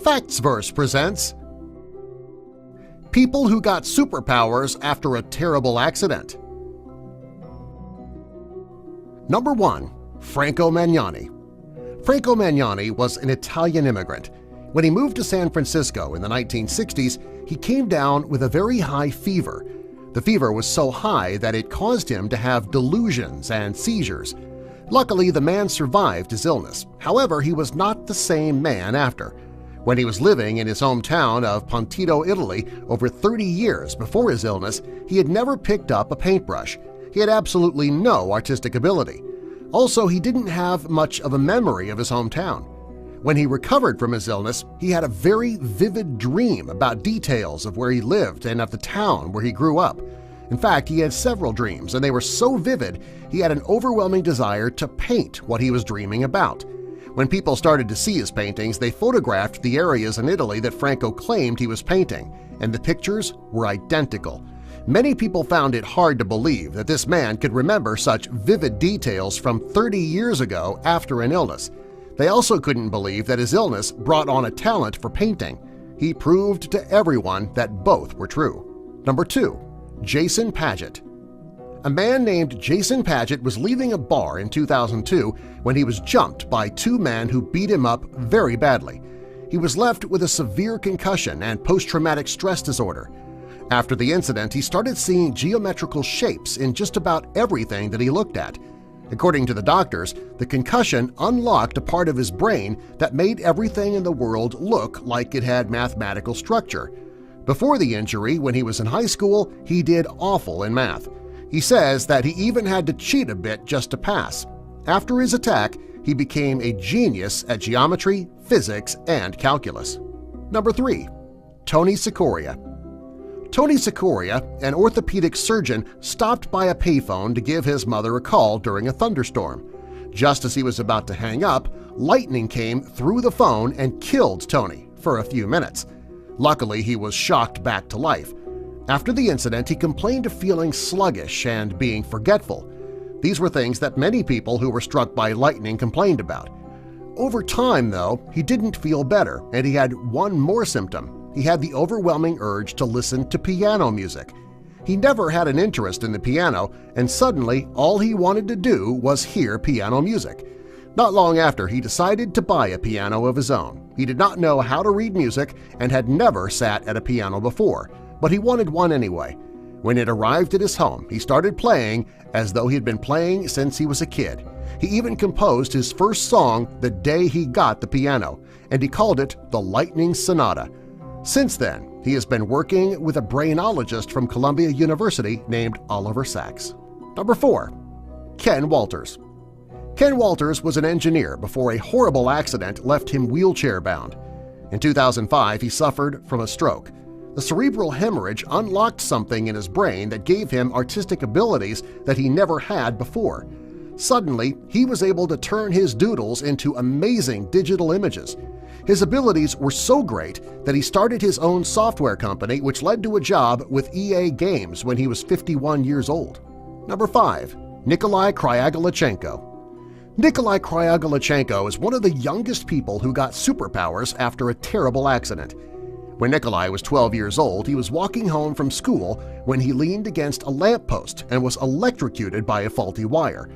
Factsverse presents People Who Got Superpowers After a Terrible Accident. Number 1. Franco Magnani. Franco Magnani was an Italian immigrant. When he moved to San Francisco in the 1960s, he came down with a very high fever. The fever was so high that it caused him to have delusions and seizures. Luckily, the man survived his illness. However, he was not the same man after. When he was living in his hometown of Pontito, Italy, over 30 years before his illness, he had never picked up a paintbrush. He had absolutely no artistic ability. Also, he didn't have much of a memory of his hometown. When he recovered from his illness, he had a very vivid dream about details of where he lived and of the town where he grew up. In fact, he had several dreams, and they were so vivid he had an overwhelming desire to paint what he was dreaming about. When people started to see his paintings, they photographed the areas in Italy that Franco claimed he was painting, and the pictures were identical. Many people found it hard to believe that this man could remember such vivid details from 30 years ago after an illness. They also couldn't believe that his illness brought on a talent for painting. He proved to everyone that both were true. Number 2. Jason Paget. A man named Jason Paget was leaving a bar in 2002 when he was jumped by two men who beat him up very badly. He was left with a severe concussion and post-traumatic stress disorder. After the incident, he started seeing geometrical shapes in just about everything that he looked at. According to the doctors, the concussion unlocked a part of his brain that made everything in the world look like it had mathematical structure. Before the injury, when he was in high school, he did awful in math. He says that he even had to cheat a bit just to pass. After his attack, he became a genius at geometry, physics, and calculus. Number 3. Tony Sikoria. Tony Sikoria, an orthopedic surgeon, stopped by a payphone to give his mother a call during a thunderstorm. Just as he was about to hang up, lightning came through the phone and killed Tony for a few minutes. Luckily, he was shocked back to life. After the incident, he complained of feeling sluggish and being forgetful. These were things that many people who were struck by lightning complained about. Over time, though, he didn't feel better, and he had one more symptom. He had the overwhelming urge to listen to piano music. He never had an interest in the piano, and suddenly all he wanted to do was hear piano music. Not long after, he decided to buy a piano of his own. He did not know how to read music and had never sat at a piano before, but he wanted one anyway. When it arrived at his home, he started playing as though he had been playing since he was a kid. He even composed his first song the day he got the piano, and he called it the Lightning Sonata. Since then, he has been working with a brainologist from Columbia University named Oliver Sacks. Number 4. Ken Walters. Ken Walters was an engineer before a horrible accident left him wheelchair-bound. In 2005, he suffered from a stroke. The cerebral hemorrhage unlocked something in his brain that gave him artistic abilities that he never had before. Suddenly, he was able to turn his doodles into amazing digital images. His abilities were so great that he started his own software company, which led to a job with EA Games when he was 51 years old. Number 5. Nikolai Kryagalachenko. Nikolai Kryagalachenko is one of the youngest people who got superpowers after a terrible accident. When Nikolai was 12 years old, he was walking home from school when he leaned against a lamppost and was electrocuted by a faulty wire.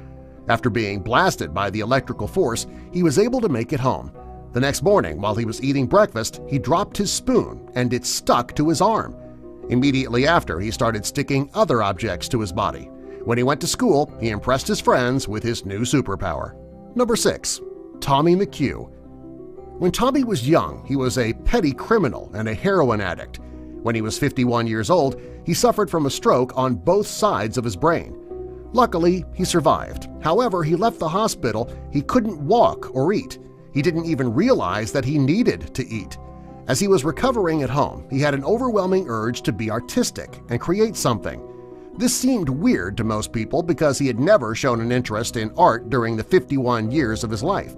After being blasted by the electrical force, he was able to make it home. The next morning, while he was eating breakfast, he dropped his spoon and it stuck to his arm. Immediately after, he started sticking other objects to his body. When he went to school, he impressed his friends with his new superpower. Number 6. Tommy McHugh. When Tommy was young, he was a petty criminal and a heroin addict. When he was 51 years old, he suffered from a stroke on both sides of his brain. Luckily, he survived. However, he left the hospital, he couldn't walk or eat. He didn't even realize that he needed to eat. As he was recovering at home, he had an overwhelming urge to be artistic and create something. This seemed weird to most people because he had never shown an interest in art during the 51 years of his life.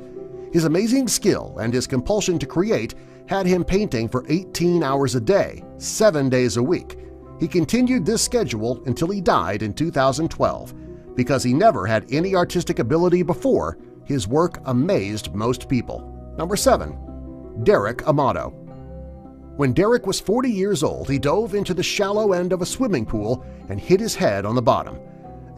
His amazing skill and his compulsion to create had him painting for 18 hours a day, 7 days a week. He continued this schedule until he died in 2012. Because he never had any artistic ability before, his work amazed most people. Number 7. Derek Amato. When Derek was 40 years old, he dove into the shallow end of a swimming pool and hit his head on the bottom.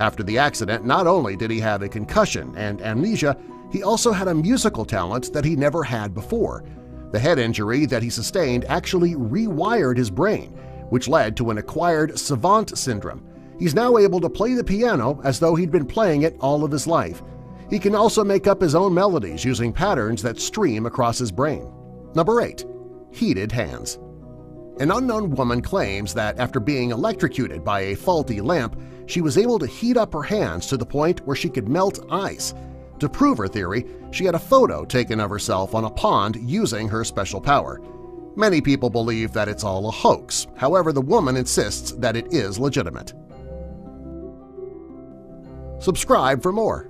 After the accident, not only did he have a concussion and amnesia, he also had a musical talent that he never had before. The head injury that he sustained actually rewired his brain, which led to an acquired savant syndrome. He's now able to play the piano as though he'd been playing it all of his life. He can also make up his own melodies using patterns that stream across his brain. Number 8. Heated hands. An unknown woman claims that after being electrocuted by a faulty lamp, she was able to heat up her hands to the point where she could melt ice. To prove her theory, she had a photo taken of herself on a pond using her special power. Many people believe that it's all a hoax, however the woman insists that it is legitimate. Subscribe for more.